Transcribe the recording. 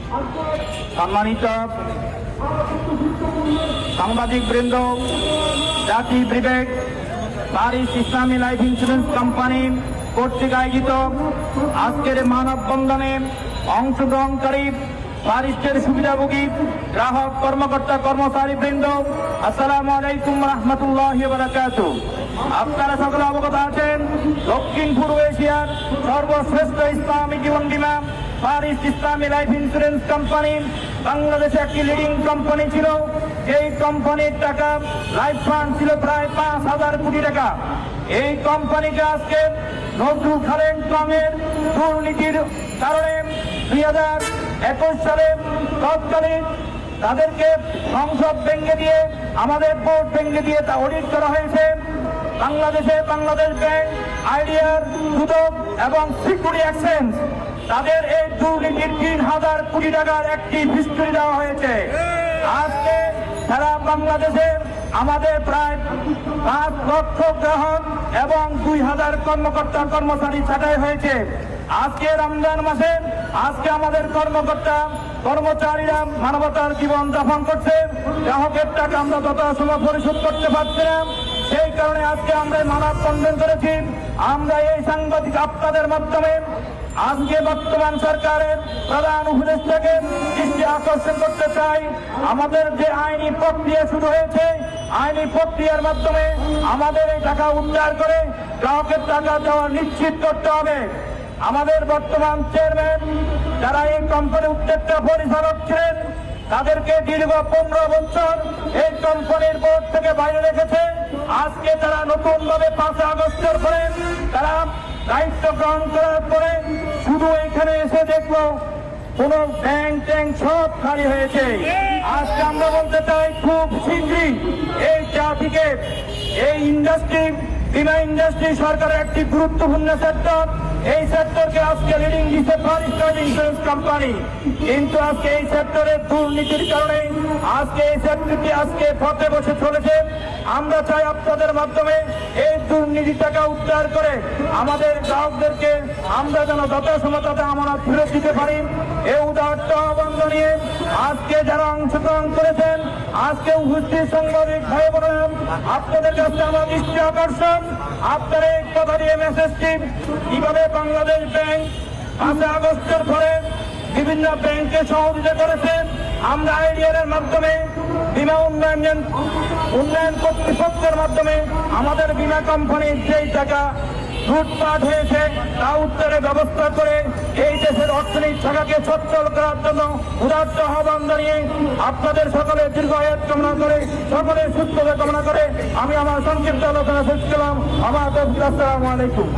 সম্মানিত সাংবাদিক বৃন্দ, জাতি ব্রিগেড পারিস ইসলামী লাইফ ইন্স্যুরেন্স কোম্পানি কর্তৃক আয়োজিত আজকের মানববন্ধনে অংশগ্রহণকারী পারিসের সুবিধাভোগী গ্রাহক কর্মকর্তা কর্মচারী বৃন্দ, আসসালামু আলাইকুম রহমতুল্লাহি ওয়া বারাকাতুহু। আপনারা সকলে অবগত আছেন, দক্ষিণ পূর্ব এশিয়ার সর্বশ্রেষ্ঠ ইসলামী জীবন বীমা পারিস ইসলামী লাইফ ইন্স্যুরেন্স কোম্পানি বাংলাদেশে একটি লিডিং কোম্পানি ছিল। এই কোম্পানির টাকা লাইফ ফান্ড ছিল প্রায় 5,000 কোটি টাকা। এই কোম্পানিকে আজকে নজরুল খালেদ রঙের দুর্নীতির কারণে 2021 সালে তৎকালীন তাদেরকে সংসদ ভেঙে দিয়ে, আমাদের বোর্ড ভেঙে দিয়ে তা অডিট করা হয়েছে। বাংলাদেশ ব্যাংক, আইডিয়ার, দুদক এবং সিকিউরিটি এক্সচেঞ্জ তাদের এই দুর্নীতির 3,000 কোটি টাকার একটি হিস্ট্রি দেওয়া হয়েছে। আজকে সারা বাংলাদেশে আমাদের প্রায় 5 লক্ষ গ্রাহক এবং 2,000 কর্মকর্তা কর্মচারী ছাঁটাই হয়েছে। আজকে রমজান মাসে আজকে আমাদের কর্মকর্তা কর্মচারীরা মানবতার জীবন যাপন করছে। গ্রাহকের টাকা আমরা যথাসময় পরিশোধ করতে পারছি না। সেই কারণে আজকে আমরা মানববন্ধন করেছি। আমরা এই সাংবাদিক আপনাদের মাধ্যমে আজকে বর্তমান সরকারের প্রধান উপদেষ্টাকে দৃষ্টি আকর্ষণ করতে চাই। আমাদের যে আইনি প্রক্রিয়া শুরু হয়েছে, আইনি প্রক্রিয়ার মাধ্যমে আমাদের এই টাকা উদ্ধার করে গ্রাহকের টাকা দেওয়া নিশ্চিত করতে হবে। আমাদের বর্তমান চেয়ারম্যান যারা এই কোম্পানির উদ্যোক্তা পরিচালক ছিলেন, তাদেরকে দীর্ঘ 15 বছর এই কোম্পানির বোর্ড থেকে বাইরে রেখেছে। আজকে তারা নতুন ভাবে 5 আগস্টের পরে তারা দায়িত্ব গ্রহণ করার পরে শুধু এখানে এসে দেখলো কোন ব্যাংক ট্যাঙ্ক সব খালি হয়েছে। আজকে আমরা বলতে চাই, খুব শীঘ্রই এই জাতিকে এই ইন্ডাস্ট্রি, বীমা ইন্ডাস্ট্রি সরকারের একটি গুরুত্বপূর্ণ সেক্টর। এই সেক্টরকে আজকে লিডিং দিচ্ছে পারিস লাইফ ইন্স্যুরেন্স কোম্পানি। কিন্তু আজকে এই সেক্টরের দুর্নীতির কারণে আজকে এই সেক্টরটি আজকে পথে বসে চলেছে। আমরা চাই আপনাদের মাধ্যমে এই দুর্নীতি টাকা উদ্ধার করে আমাদের গ্রাহকদেরকে আমরা যেন যথাসময় তাতে আমানত ফেরত দিতে পারি। এই উদাহরণ আহ্বান নিয়ে আজকে যারা অংশগ্রহণ করেছেন, আজকে উপস্থিত সাংবাদিক ভাই বোনেরা, আপনাদের কাছে আমার দৃষ্টি আকর্ষণ, আপনারা এই কথা দিয়ে মেসেজটি কিভাবে বাংলাদেশ ব্যাংক 5 আগস্টের পরে বিভিন্ন ব্যাংকে সহযোগিতা করেছেন। আমরা আইডিয়ার মাধ্যমে বীমা উন্নয়ন কর্তৃপক্ষের মাধ্যমে আমাদের বীমা কোম্পানির যেই টাকা লুটপাট হয়েছে তা উদ্ধারের ব্যবস্থা করে এই দেশের অর্থনীতি শাখাকে সচ্ছল করার জন্য উদার্ত আহ্বান জানিয়ে আপনাদের সকলের দীর্ঘায়ু কামনা করে, সকলের সুস্থতা কামনা করে আমি আমার সংক্ষিপ্ত আলোচনা শেষ করলাম। আসসালামু আলাইকুম।